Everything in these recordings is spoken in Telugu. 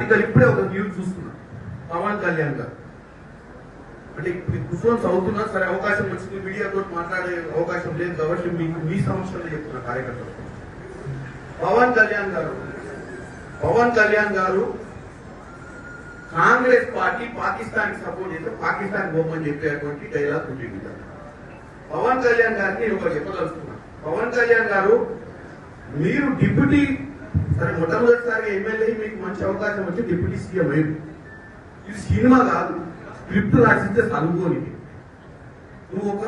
ఆర్టికల్ ఇప్పుడే ఒక న్యూస్ చూస్తున్నా. పవన్ కళ్యాణ్ గారు అంటే కూర్చొని చదువుతున్నా సరే, అవకాశం వచ్చింది, మీడియాతో మాట్లాడే అవకాశం లేదు కాబట్టి మీకు మీ సమస్యలు చెప్తున్నా కార్యకర్తలు. పవన్ కళ్యాణ్ గారు కాంగ్రెస్ పార్టీ పాకిస్తాన్ కి సపోర్ట్ చేస్తే పాకిస్తాన్ బొమ్మని చెప్పేటువంటి డైలాగ్ ఉంటుంది. పవన్ కళ్యాణ్ గారిని నేను ఒకటి చెప్పదలుచుకున్నా. పవన్ కళ్యాణ్ గారు మీరు డిప్యూటీ సరే మొట్టమొదటిసారి ఎమ్మెల్యే, మీకు మంచి అవకాశం వచ్చి డిప్యూటీ సీఎం అయ్యారు. ఇది సినిమా కాదు, స్క్రిప్ట్ రాసిస్తే చదువుకోని. నువ్వు ఒక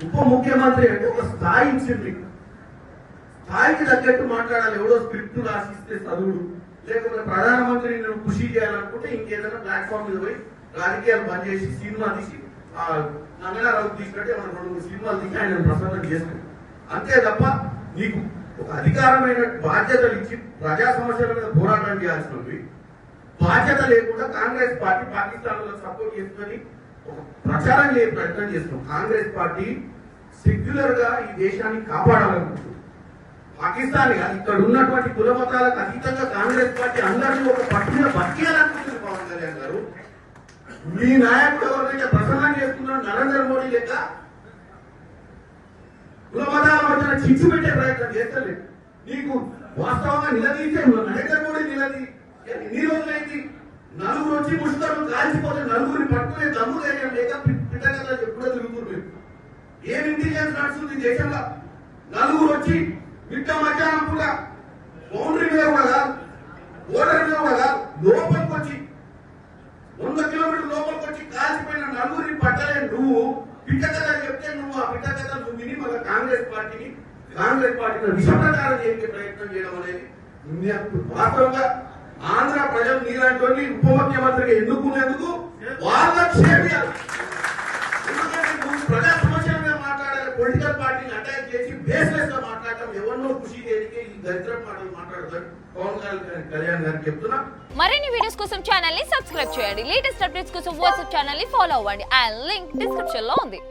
ఉప ముఖ్యమంత్రి అంటే ఒక స్థాయి ఇచ్చింది, స్థాయికి తగ్గట్టు మాట్లాడాలి. ఎవడో స్క్రిప్ట్ రాసిస్తే చదువుడు, లేకపోతే ప్రధానమంత్రిని నువ్వు కృషి చేయాలనుకుంటే ఇంకేదైనా ప్లాట్ఫామ్ మీద పోయి రాజకీయాలు బంద్ చేసి సినిమా తీసి నంగనారావు తీసినట్టే మనం 2 సినిమాలు తీసి ఆయన ప్రసన్నం చేస్తాడు. అంతే తప్ప నీకు ఒక అధికారమైన బాధ్యతలు ఇచ్చి ప్రజా సమస్యల మీద పోరాటం చేయాల్సినవి బాధ్యత లేకుండా కాంగ్రెస్ పార్టీ పాకిస్తాన్ లో సపోర్ట్ చేస్తుందని ఒక ప్రచారం చేయ ప్రయత్నం చేస్తున్నాం. కాంగ్రెస్ పార్టీ సెక్యులర్ గా ఈ దేశాన్ని కాపాడాలనుకుంటుంది. పాకిస్తాన్ ఇక్కడ ఉన్నటువంటి కుల మతాలకు అతీతంగా కాంగ్రెస్ పార్టీ అందరినీ ఒక పట్టున బతికేయాలనుకుంటుంది. పవన్ కళ్యాణ్ గారు మీ నాయకుడు ఎవరికైతే ప్రసన్నం చేస్తున్నాడు నరేంద్ర మోడీ లెక్క కుల మతాల మధ్యన చిచ్చు పెట్టే ప్రయత్నం చేస్తలేదు. నీకు వాస్తవంగా నిలదీసే నరేంద్ర మోడీ ఎన్ని రోజులైంది? నలుగురు వచ్చి ముష్కరు కాల్చిపోతే నలుగురిని పట్టుకునే దమ్ము ధైర్యం లేక పిట్టగల ఎప్పుడో తిరుగుతున్నారు. ఏం ఇంటెలిజెన్స్ నడుస్తుంది దేశంలో? నలుగురు వచ్చి మిట్ట మధ్యాహ్నం కూడా బౌండరీ మీద కూడా కాదు, బోర్డర్ మీద కూడా కాదు, లోపలికి వచ్చి 100 కిలోమీటర్ల లోపలికి వచ్చి కాల్చిపోయిన నలుగురిని పట్టలే. నువ్వు పిట్టకథ చెప్తే నువ్వు ఆ పిట్టకథ నువ్వు విని మళ్ళీ కాంగ్రెస్ పార్టీని విషప్రచారం చేసే ప్రయత్నం చేయడం అనేది వాస్తవంగా ఆంధ్ర ప్రజలు నీలాంటి ఉప ముఖ్యమంత్రిగా ఎన్నుకునేందుకు వాళ్ళ క్షేమియాలి. ఎందుకంటే నువ్వు ప్రజా సమస్యల మీద మాట్లాడాలి, పొలిటికల్ పార్టీని అటాక్ చేసి బేస్లెస్ గా మాట్లాడటం, ఎవరినో ఖుషి చేయడానికి ఈ దరిద్ర మాటలు మాట్లాడతారు. పవన్ కళ్యాణ్ గారికి చెప్తున్నా. మరిన్ని వీడియోస్ కోసం ఛానల్ ని సబ్స్క్రైబ్ చేయండి. లేటెస్ట్ అప్డేట్స్ కోసం వాట్సాప్ ఛానల్ ని ఫాలో అవ్వండి. అండ్ లింక్ డిస్క్రిప్షన్ లో ఉంది.